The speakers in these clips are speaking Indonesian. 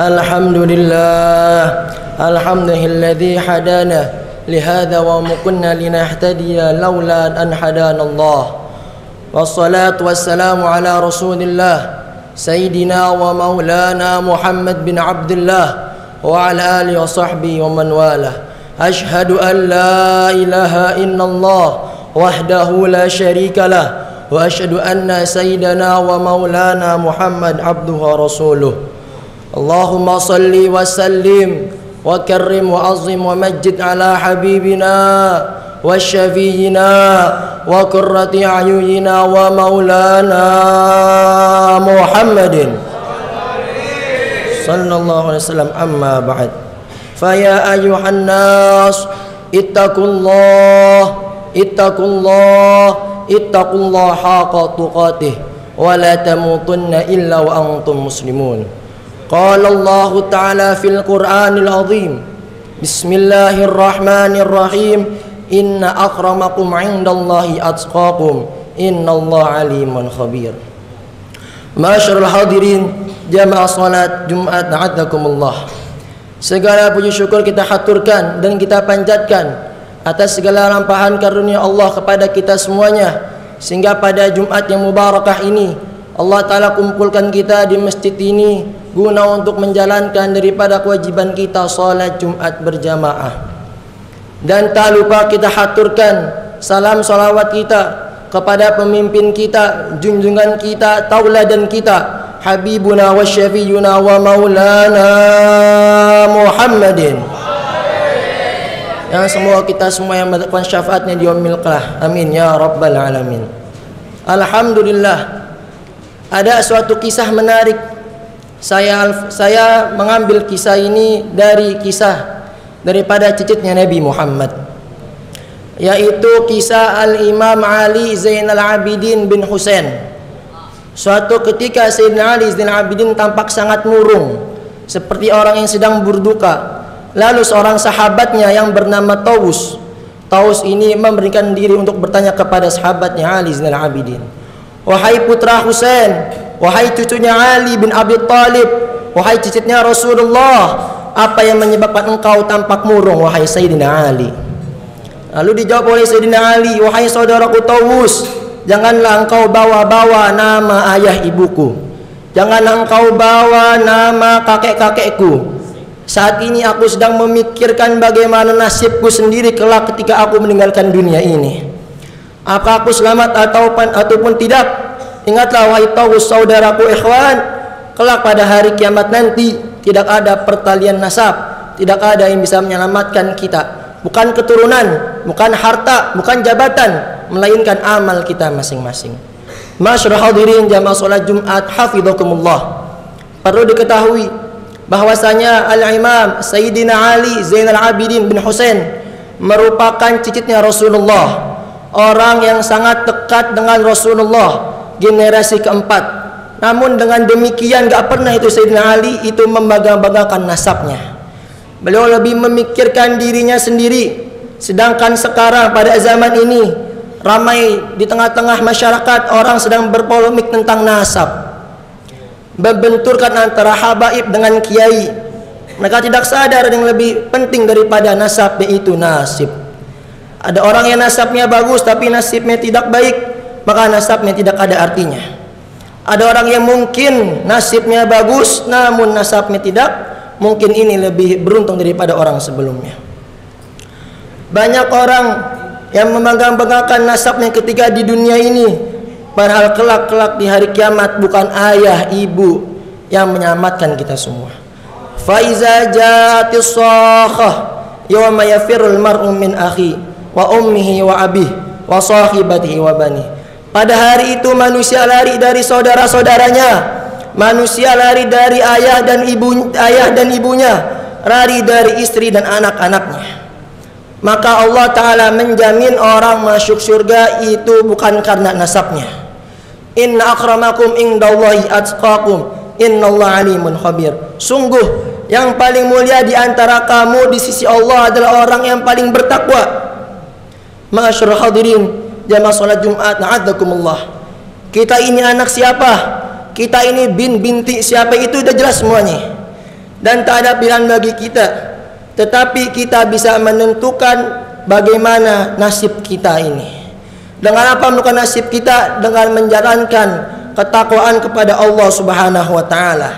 Alhamdulillah, alhamdulillahilladzi hadana lihada wa ma kunna linahtadiya laula an hadanallah. Wassalatu wassalamu ala Rasulillah Sayyidina wa maulana Muhammad bin Abdullah wa ala alihi wa sahbihi wa man walah. Ashhadu an la ilaha illallah wahdahu la syarika lah wa ashhadu anna sayyidana wa maulana Muhammad abduhu wa rasuluh. Allahumma salli wa sallim wa karrim wa azim wa majid ala habibina wa syafiina wa qurrati a'yunina wa maulana Muhammadin sallallahu alaihi wasallam. Amma ba'd. Fa ya ayyuhan nas ittaqullah haqqa tuqatih wa la tamutunna illa wa antum muslimun. Qala Allah Ta'ala fil Qur'anil Azim. Bismillahirrahmanirrahim. Inna akramakum 'indallahi atqakum. Innallaha alimun khabir. Masyarul hadirin jamaah salat Jumat a'adzakumullah. Segala puji syukur kita haturkan dan kita panjatkan atas segala limpahan karunia Allah kepada kita semuanya, sehingga pada Jumat yang mubarakah ini Allah Ta'ala kumpulkan kita di masjid ini guna untuk menjalankan daripada kewajiban kita salat Jumat berjamaah. Dan tak lupa kita haturkan salam salawat kita kepada pemimpin kita, junjungan kita, tauladan kita, habibuna wa syafi'una wa maulana Muhammadin, yang semua kita semua yang mendapatkan syafaatnya di yaumil qiyamah. Amin ya rabbal alamin. Alhamdulillah, ada suatu kisah menarik. Saya mengambil kisah ini dari kisah daripada cicitnya Nabi Muhammad, yaitu kisah Al-Imam Ali Zainal Abidin bin Husain. Suatu ketika Sayyidina Ali Zainal Abidin tampak sangat murung, seperti orang yang sedang berduka. Lalu seorang sahabatnya yang bernama Taus ini memberikan diri untuk bertanya kepada sahabatnya Ali Zainal Abidin, "Wahai putra Husain, wahai cucunya Ali bin Abi Thalib, wahai cicitnya Rasulullah, apa yang menyebabkan engkau tampak murung wahai Sayyidina Ali?" Lalu dijawab oleh Sayyidina Ali, "Wahai saudaraku Taus, janganlah engkau bawa-bawa nama ayah ibuku, janganlah engkau bawa nama kakek-kakekku. Saat ini aku sedang memikirkan bagaimana nasibku sendiri kelak ketika aku meninggalkan dunia ini. Apakah aku selamat ataupun tidak? Ingatlah wahai Taus, saudaraku ikhwan, kelak pada hari kiamat nanti tidak ada pertalian nasab, tidak ada yang bisa menyelamatkan kita. Bukan keturunan, bukan harta, bukan jabatan, melainkan amal kita masing-masing." Masyarul hadirin jamaah salat Jumat hafizakumullah. Perlu diketahui bahwasanya Al-Imam Sayyidina Ali Zainal Abidin bin Husain merupakan cicitnya Rasulullah, orang yang sangat dekat dengan Rasulullah, generasi keempat. Namun dengan demikian gak pernah itu Sayyidina Ali itu membangga-banggakan nasabnya. Beliau lebih memikirkan dirinya sendiri. Sedangkan sekarang pada zaman ini ramai di tengah-tengah masyarakat orang sedang berpolemik tentang nasab, membenturkan antara habaib dengan kiai. Mereka tidak sadar yang lebih penting daripada nasab, yaitu nasib. Ada orang yang nasabnya bagus tapi nasibnya tidak baik, maka nasabnya tidak ada artinya. Ada orang yang mungkin nasibnya bagus namun nasabnya tidak, mungkin ini lebih beruntung daripada orang sebelumnya. Banyak orang yang membangga-banggakan nasabnya ketika di dunia ini, padahal kelak di hari kiamat bukan ayah ibu yang menyelamatkan kita semua. Fa iza ja'atis sakhah yawma yafirul mar'u min akhi wa ummihi wa abihi wa sahibatihi wa bani. Pada hari itu manusia lari dari saudara-saudaranya, manusia lari dari ayah dan ibunya, lari dari istri dan anak-anaknya. Maka Allah Ta'ala menjamin orang masuk surga itu bukan karena nasabnya. Inna akramakum indallahi atqakum. Innallaha alimun khabir. Sungguh yang paling mulia di antara kamu di sisi Allah adalah orang yang paling bertakwa. Ma'asyiral hadirin jamaah salat Jumat na'adzakumullah. Kita ini anak siapa? Kita ini binti siapa itu udah jelas semuanya. dan tak ada pilihan bagi kita, tetapi kita bisa menentukan bagaimana nasib kita ini. Dengan apa menentukan nasib kita? Dengan menjalankan ketakwaan kepada Allah Subhanahu wa taala.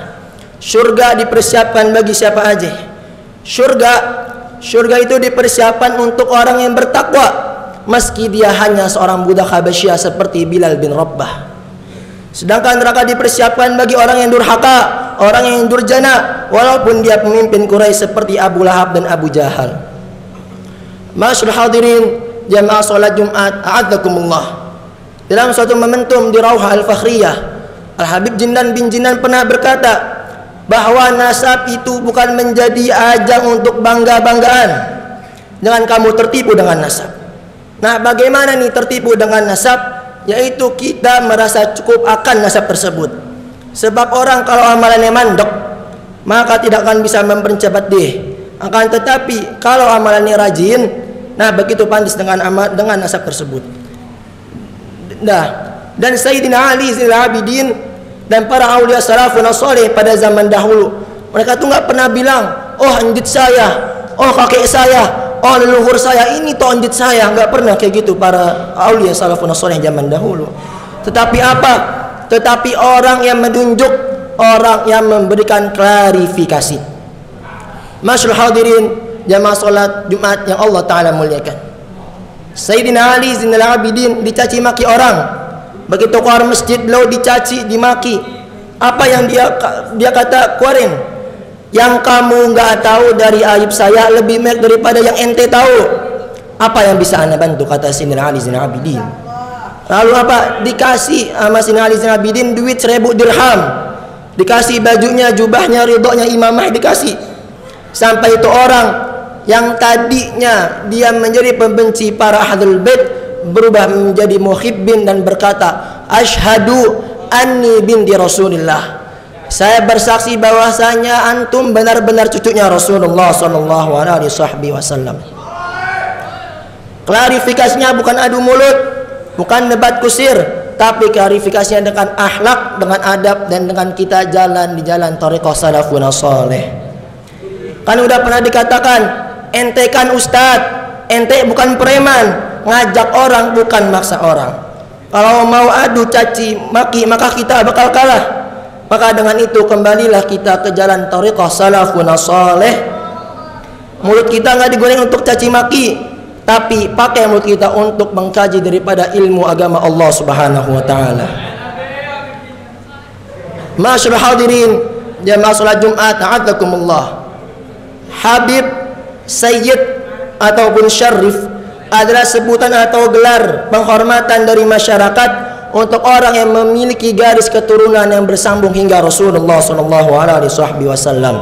Surga dipersiapkan bagi siapa aja. Surga itu dipersiapkan untuk orang yang bertakwa, meski dia hanya seorang budak Habasyah seperti Bilal bin Rabah. Sedangkan neraka dipersiapkan bagi orang yang durhaka, orang yang durjana, walaupun dia pemimpin Quraisy seperti Abu Lahab dan Abu Jahal. Masyaallah hadirin jamaah salat Jumat, a'adzakumullah. Dalam suatu momentum di Rauha Al-Fakhriyah, Al-Habib Jindan bin Jindan pernah berkata bahwa nasab itu bukan menjadi ajang untuk bangga-banggaan. Jangan kamu tertipu dengan nasab. Nah, bagaimana nih tertipu dengan nasab? Yaitu kita merasa cukup akan nasab tersebut. Sebab orang kalau amalannya mandek, maka tidak akan bisa mempercepat dia. Akan tetapi kalau amalannya rajin, nah begitu pantas dengan nasab tersebut. Nah, dan Sayyidina Ali Zainal Abidin dan para aulia salafun saleh pada zaman dahulu, mereka tuh nggak pernah bilang, oh anjit saya, oh kakek saya, oh leluhur saya, ini toh anjit saya. Nggak pernah kayak gitu para aulia salafun saleh zaman dahulu. Tetapi apa? Tetapi orang yang menunjuk, orang yang memberikan klarifikasi. Masyaallah hadirin jamaah salat Jumat yang Allah taala muliakan. Sayyidina Ali Zainal Abidin dicaci maki orang. Begitu keluar masjid beliau dicaci, dimaki. Apa yang dia kata? Keluarin. Yang kamu nggak tahu dari aib saya lebih baik daripada yang ente tahu. Apa yang bisa anda bantu? Kata Sayyidina Ali Zainal Abidin. Lalu apa? Dikasih sama Sayyidina Ali Zainal Abidin duit 1000 dirham. Dikasih bajunya, jubahnya, ridhonya imamah dikasih. Sampai itu orang yang tadinya dia menjadi pembenci para ahlul bait berubah menjadi muhibbin dan berkata, asyhadu anni binti Rasulillah. Saya bersaksi bahwasanya antum benar-benar cucunya Rasulullah sallallahu alaihi wasallam. Klarifikasinya bukan adu mulut, bukan debat kusir, tapi klarifikasinya dengan akhlak, dengan adab, dan dengan kita jalan di jalan thariqah salafun saleh. Kan udah pernah dikatakan, ente kan ustadz, ente bukan preman. Ngajak orang bukan maksa orang. Kalau mau adu caci maki maka kita bakal kalah. Maka dengan itu kembalilah kita ke jalan thariqah salafun saleh. Mulut kita nggak digunakan untuk caci maki, tapi pakai mulut kita untuk mengkaji daripada ilmu agama Allah Subhanahu wa taala. Masyaallah hadirin jamaah salat Jumat, a'adzakumullah. Habib, Sayyid ataupun Syarif adalah sebutan atau gelar penghormatan dari masyarakat untuk orang yang memiliki garis keturunan yang bersambung hingga Rasulullah sallallahu alaihi wasallam.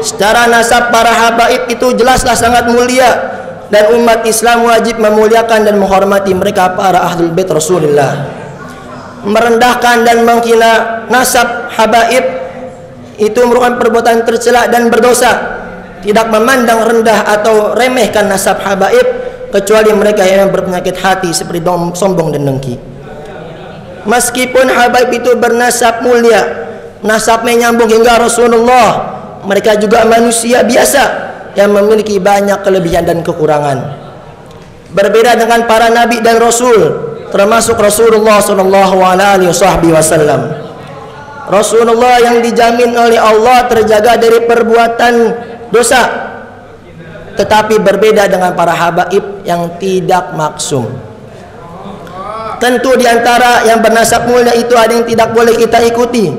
Secara nasab para habaib itu jelaslah sangat mulia, dan umat Islam wajib memuliakan dan menghormati mereka para ahlul bait Rasulullah. Merendahkan dan menghina nasab habaib itu merupakan perbuatan tercela dan berdosa. Tidak memandang rendah atau remehkan nasab habaib, kecuali mereka yang berpenyakit hati seperti sombong dan dengki. Meskipun habaib itu bernasab mulia, nasabnya nyambung hingga Rasulullah, mereka juga manusia biasa yang memiliki banyak kelebihan dan kekurangan. Berbeda dengan para nabi dan rasul, termasuk Rasulullah sallallahu alaihi wasallam. Rasulullah yang dijamin oleh Allah terjaga dari perbuatan dosa, tetapi berbeda dengan para habaib yang tidak maksum. Tentu diantara yang bernasab mulia itu ada yang tidak boleh kita ikuti,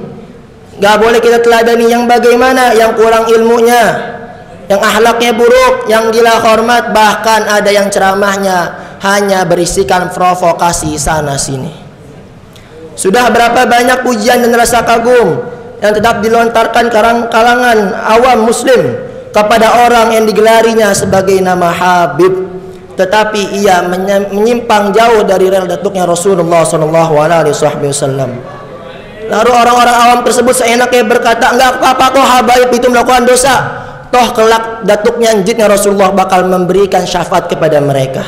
gak boleh kita teladani. Yang bagaimana? Yang kurang ilmunya, yang akhlaknya buruk, yang gila hormat, bahkan ada yang ceramahnya hanya berisikan provokasi sana sini. Sudah berapa banyak pujian dan rasa kagum yang tetap dilontarkan kalangan awam muslim kepada orang yang digelarinya sebagai nama Habib, tetapi ia menyimpang jauh dari rel datuknya Rasulullah sallallahu alaihi wasallam. Lalu orang-orang awam tersebut seenaknya berkata, enggak apa-apa kok habaib itu melakukan dosa, toh kelak datuknya anjitnya Rasulullah bakal memberikan syafaat kepada mereka.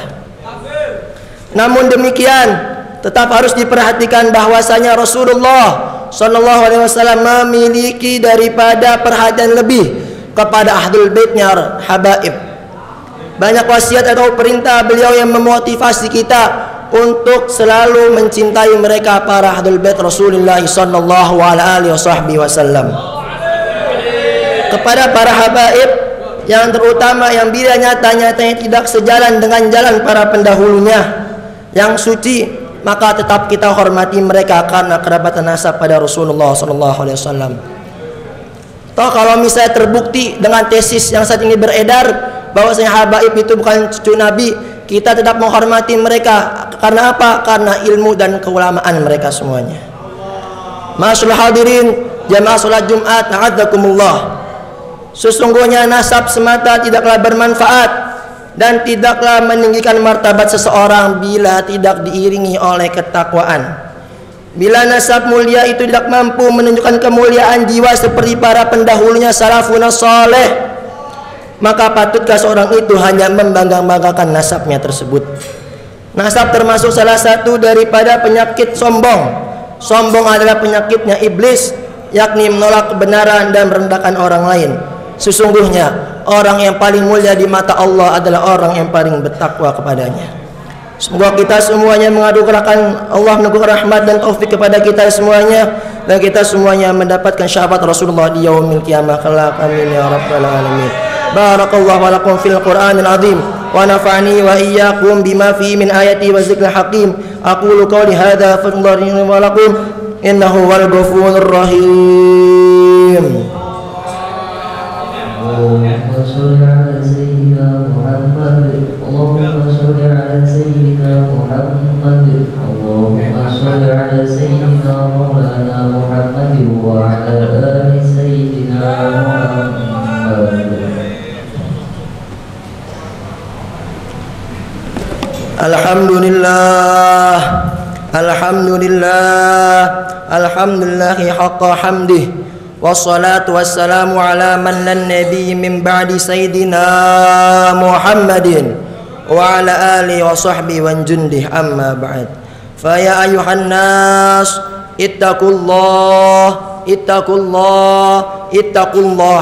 Namun demikian tetap harus diperhatikan bahwasanya Rasulullah Sallallahu Alaihi Wasallam memiliki daripada perhatian lebih kepada ahlul baitnya habaib. Banyak wasiat atau perintah beliau yang memotivasi kita untuk selalu mencintai mereka para ahlul bait Rasulullah Sallallahu Alaihi Wasallam. Kepada para habaib yang terutama yang bila nyata-nyatanya tidak sejalan dengan jalan para pendahulunya yang suci, maka tetap kita hormati mereka karena kerabatan nasab pada Rasulullah SAW. Toh kalau misalnya terbukti dengan tesis yang saat ini beredar bahwasanya habaib itu bukan cucu Nabi, kita tetap menghormati mereka. Karena apa? Karena ilmu dan keulamaan mereka semuanya. Masyaallah hadirin jamaah salat Jumat, a'adzakumullah. Sesungguhnya nasab semata tidaklah bermanfaat dan tidaklah meninggikan martabat seseorang bila tidak diiringi oleh ketakwaan. Bila nasab mulia itu tidak mampu menunjukkan kemuliaan jiwa seperti para pendahulunya salafun saleh, maka patutkah seorang itu hanya membangga-banggakan nasabnya tersebut. Nasab termasuk salah satu daripada penyakit sombong. Sombong adalah penyakitnya iblis, yakni menolak kebenaran dan merendahkan orang lain. Sesungguhnya orang yang paling mulia di mata Allah adalah orang yang paling bertakwa kepadanya. Semoga kita semuanya mengadukan Allah menunggu rahmat dan taufik kepada kita semuanya, dan kita semuanya mendapatkan syafaat Rasulullah di yaumil qiyamah kelak. Amin ya rabbal alamin. Barakallahu lakum fil Qur'anil azim wa nafa'ani wa iyyakum bima fihi min ayati wa zikril hakim. Aqulu qawli hadza fastaghfirullaha wa lakum innahu wal ghafurur rahim. اللهم صل على سيدنا محمد اللهم صل على سيدنا محمد اللهم صل على سيدنا مولانا محمد وعلى آل سيدنا محمد. Alhamdulillah, alhamdulillah, alhamdulillahi haqqa hamdih. Wassalatu wassalamu ala man lan nabiy min ba'di sayyidina Muhammadin wa ala alihi wa sahbihi wa jundih amma ba'd. Fa ya ayuhan nas ittaqullah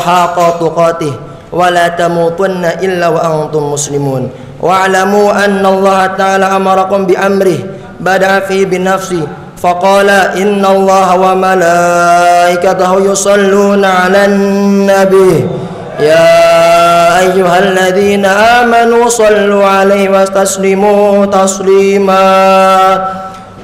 haqqa tuqatih wa la tamutunna illa wa antum muslimun. Wa'lamu anna Allah ta'ala amarakum bi amrih bada'a fi bi nafsi faqala inna Allah wa malaikatahu yusalluna 'alan nabi ya ayyuhalladzina amanu sallu 'alaihi wa taslimu taslima.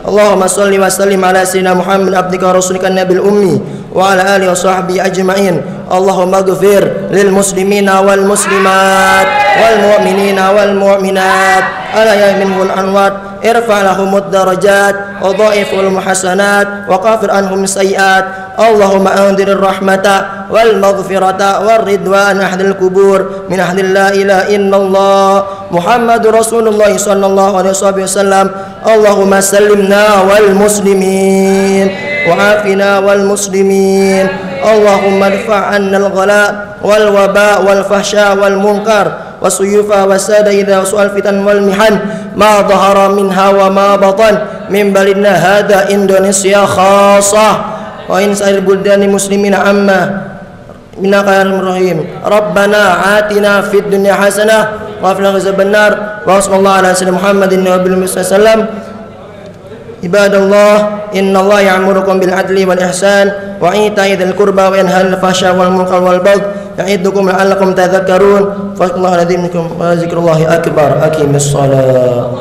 Allahumma salli wa sallim ala sayyidina Muhammad abdika rasulika nabil ummi wa ala alihi wa sahbihi ajma'in. Allahumma ighfir lil muslimina wal muslimat wal mu'minina wal mu'minat ala yaminul anwat irfa lahumud darajat wa dha'iful muhasanat wa kafir anhum sayyiat. Allahumma anzilir rahmata wal maghfirata war ridwan ahlil kubur min ahlil la ilaha illallah Muhammadur Rasulullah sallallahu alaihi wasallam. Allahumma sallimna wal muslimin wa afina wal muslimin. Allahumma adfa' anna al-ghala wal waba wal fahsya wal munkar wasuyufa wasada idza su'al fitan wal mihan ma dhahara minha wa ma batan min baladina hada Indonesia khassah wa in sa'il buldani muslimina amma innaka arhamur rahim. Rabbana atina fid dunya hasanah wa fil akhirati hasanah wa sallallahu ala sayyidina Muhammadin nabiyil sallam. Ibadallah innallaha ya'murukum bil adli wal ihsan wa ita'i dzil qurba wa yanha 'anil fahsya wal munkar wal baghi ya'idukum la'allakum tadhakkarun. Fastaghfirullaha wa zikrullahi akbar. Aqimis shalah.